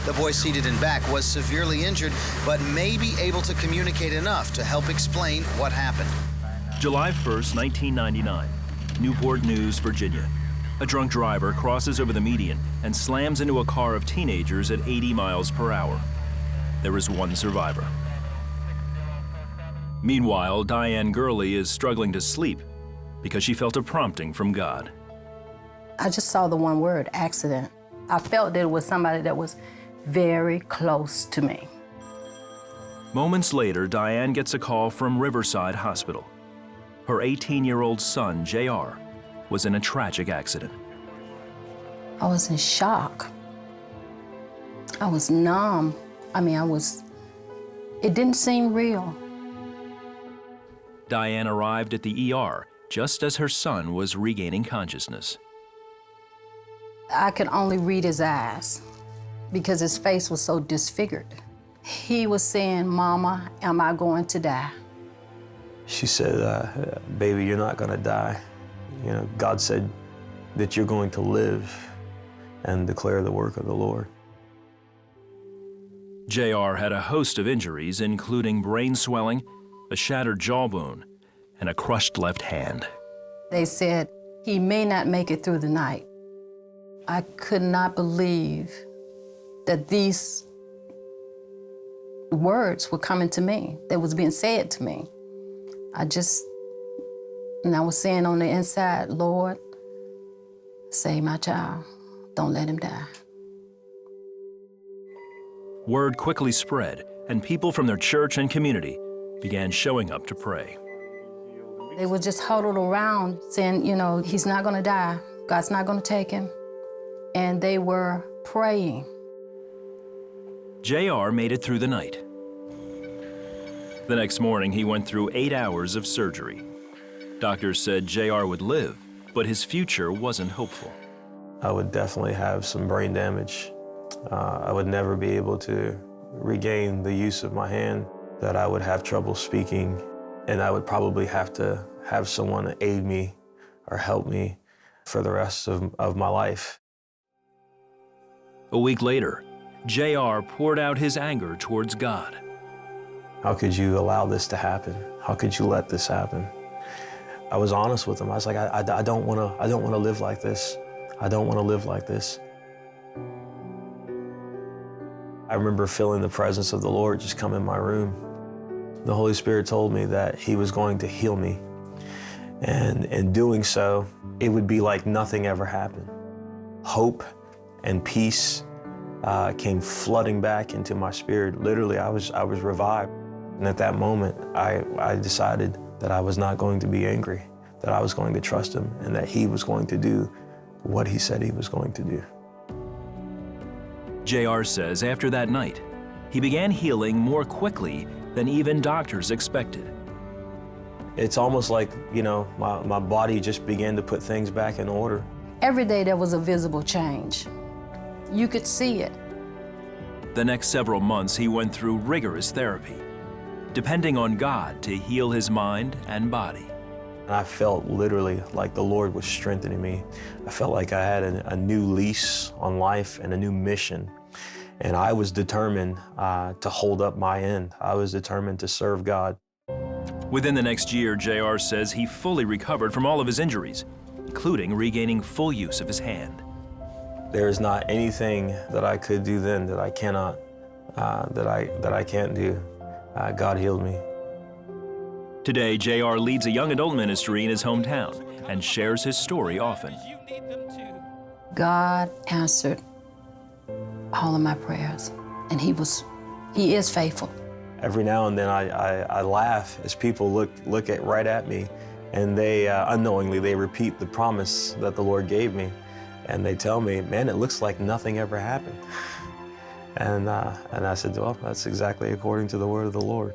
The boy seated in back was severely injured, but may be able to communicate enough to help explain what happened. July 1st, 1999, Newport News, Virginia. A drunk driver crosses over the median and slams into a car of teenagers at 80 miles per hour. There is one survivor. Meanwhile, Diane Gurley is struggling to sleep because she felt a prompting from God. I just saw the one word, accident. I felt that it was somebody that was very close to me. Moments later, Diane gets a call from Riverside Hospital. Her 18-year-old son, JR, was in a tragic accident. I was in shock. I was numb. It didn't seem real. Diane arrived at the ER just as her son was regaining consciousness. I could only read his eyes because his face was so disfigured. He was saying, "Mama, am I going to die?" She said, "Baby, you're not gonna die. You know, God said that you're going to live and declare the work of the Lord." JR had a host of injuries, including brain swelling, a shattered jawbone, and a crushed left hand. They said he may not make it through the night. I could not believe that these words were coming to me, that was being said to me. I was saying on the inside, "Lord, save my child. Don't let him die." Word quickly spread, and people from their church and community began showing up to pray. They were just huddled around saying, he's not gonna die. God's not gonna take him. And they were praying. JR made it through the night. The next morning, he went through 8 hours of surgery. Doctors said JR would live, but his future wasn't hopeful. I would definitely have some brain damage. I would never be able to regain the use of my hand, that I would have trouble speaking, and I would probably have to have someone aid me or help me for the rest of my life. A week later, JR poured out his anger towards God. How could you allow this to happen? How could you let this happen? I was honest with him. I was like, I don't want to live like this. I don't want to live like this. I remember feeling the presence of the Lord just come in my room. The Holy Spirit told me that He was going to heal me. And in doing so, it would be like nothing ever happened. Hope and peace came flooding back into my spirit. Literally, I was revived. And at that moment, I decided that I was not going to be angry, that I was going to trust Him, and that He was going to do what He said He was going to do. JR says after that night, he began healing more quickly than even doctors expected. It's almost like, my body just began to put things back in order. Every day there was a visible change. You could see it. The next several months, he went through rigorous therapy, depending on God to heal his mind and body. I felt literally like the Lord was strengthening me. I felt like I had a new lease on life and a new mission. And I was determined to hold up my end. I was determined to serve God. Within the next year, JR says he fully recovered from all of his injuries, including regaining full use of his hand. There is not anything that I could do then that I cannot, that I can't do. God healed me. Today, JR leads a young adult ministry in his hometown and shares his story often. God answered all of my prayers, and He is faithful. Every now and then I laugh as people look right at me, and they unknowingly they repeat the promise that the Lord gave me, and they tell me, "Man, it looks like nothing ever happened." And I said, "Well, that's exactly according to the word of the Lord."